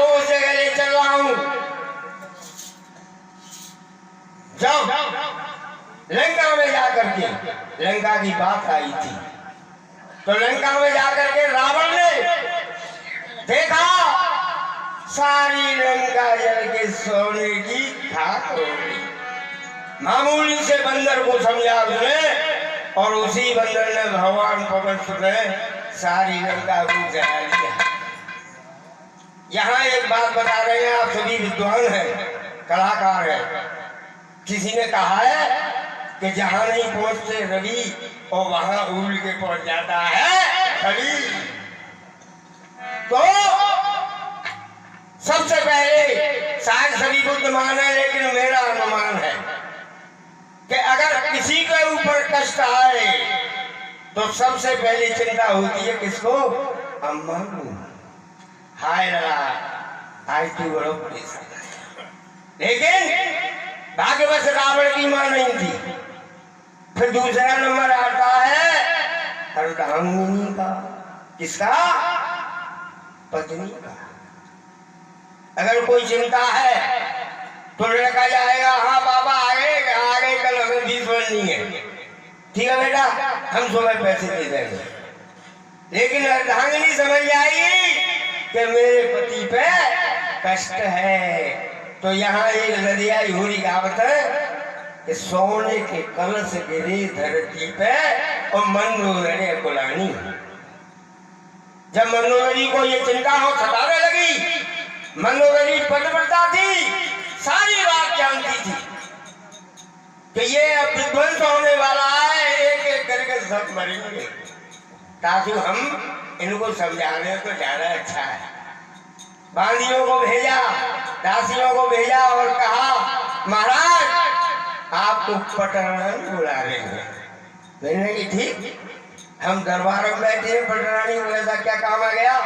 आपको उस जगह ले चल रहा हूं। जाओ लंका में जाकर के, लंका की बात आई थी तो लंका में जाकर के रावण ने देखा सारी लंका जल के सोने की खाक हो गई। मामूली से बंदर को समझा उसने और उसी बंदर ने भगवान परमेश्वर ने सारी लंका को जला दिया। यहाँ एक बात बता रहे हैं, आप सभी विद्वान हैं, कलाकार हैं। किसी ने कहा है कि जहां नहीं पहुंचते रवि और वहां उड़ के पहुंच जाता है कवि। तो सबसे पहले शायद सभी बुद्ध माने, लेकिन मेरा अनुमान है कि अगर किसी के ऊपर कष्ट आए तो सबसे पहले चिंता होती है किसको? अम्मा को। हाय लड़ा आज तू बड़ो परेशान है। लेकिन भाग्यवश रावण की मां नहीं थी। फिर दूसरा नंबर आता है अर्धांगिनी का। किसका? पत्नी का। अगर कोई चिंता है तो लड़का जाएगा, हाँ पापा आगे कल हमें 20 बननी है, ठीक है बेटा हम सुबह पैसे दे देंगे। लेकिन अर्धांगिनी समझ जाएगी कि मेरे पति पे कष्ट है। तो यहाँ एक नदिया हुई कहावत है कि सोने के कलश गिरे धरती पे और मंदोदरी बुलानी। जब मंदोदरी को ये चिंता हो सताने लगी, मंदोदरी पतिव्रता थी, सारी बात जानती थी कि ये अब विध्वंस होने वाला है, एक एक करके सब मरेंगे। ताकि हम इनको समझाने तो ज्यादा अच्छा है। बांदियों को भेजा, दासियों को भेजा और कहा महाराज आपको पटरानी बुला रहे हैं। मैंने कहा ठीक, हम दरबार में बैठे हैं, पटरानी को ऐसा क्या काम आ गया?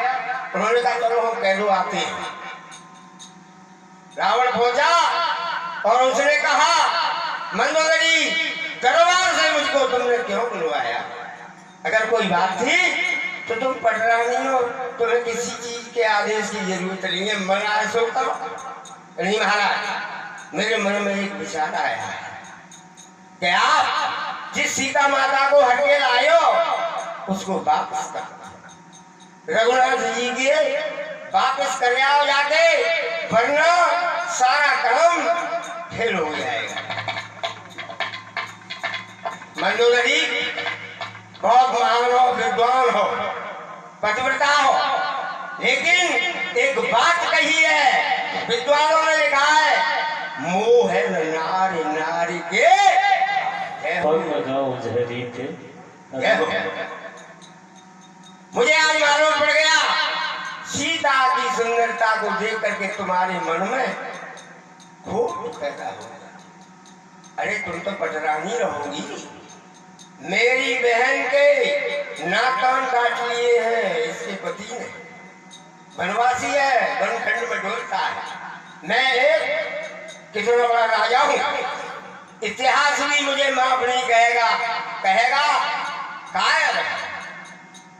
उन्होंने कहा चलो हम कह दो आते हैं। रावण पहुंचा और उसने कहा मंदोदरी दरबार से मुझको तुमने क्यों बुलवाया? अगर कोई बात थी तो तुम पटरानी हो, तुम्हें किसी चीज के आदेश की जरूरत नहीं है, मना सो करो। नहीं महाराज, मेरे मन में एक विचार आया है कि आप जिस सीता माता को हटके लाए हो उसको वापस कर, रघुनाथ जी के वापस कर आओ जाके, वरना सारा काम फेल हो जाएगा। मंदोदरी बहुत महान हो, विद्वान हो, पतिव्रता हो, लेकिन एक बात कही है, विद्वानों ने लिखा है मोह है नारी नारी के मुझे आज मालूम पड़ गया सीता की सुंदरता को देख करके तुम्हारे मन में खूब पैदा हो गया। अरे तुम तो पटरानी रहोगी। मेरी बहन के नाकान काट लिए हैं इसके पति ने, वनवासी है, वनखंड में डोलता है। मैं एक कितना बड़ा राजा हूँ, इतिहास भी मुझे माफ नहीं कहेगा, कहेगा कायर।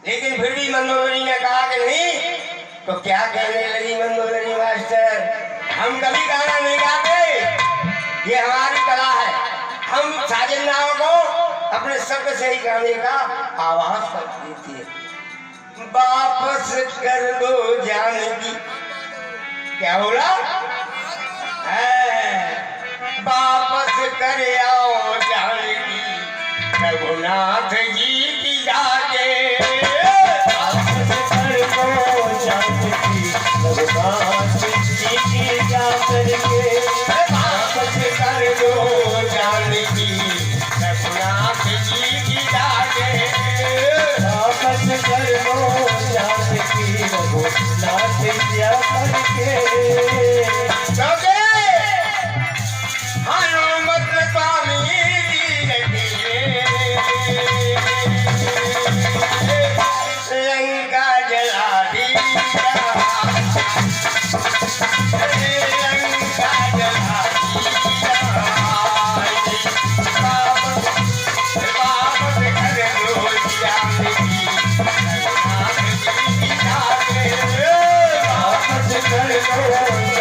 लेकिन फिर भी मंदोदरी ने कहा कि नहीं, तो क्या कहने लगी मंदोदरी मास्टर, हम कभी गाना नहीं गाते, ये हमारी कला है। हम साजिंदाओं को अपने शब्द से ही गाने का आवाज कर देती है। वापस कर दो जानकी, क्या बोला? वापस कर आओ जानकी, रघुनाथ जी की जाके। वापस कर दो जानकी, रघुनाथ जी की जाके। वापस कर दो जानकी, रघुनाथ जी की जाके। वापस कर दो जानकी, रघुनाथ जी जाके। हनुमत स्वामी लंका जला दिया, लंका जला दिया। वापस कर दो जानकी, वापस कर है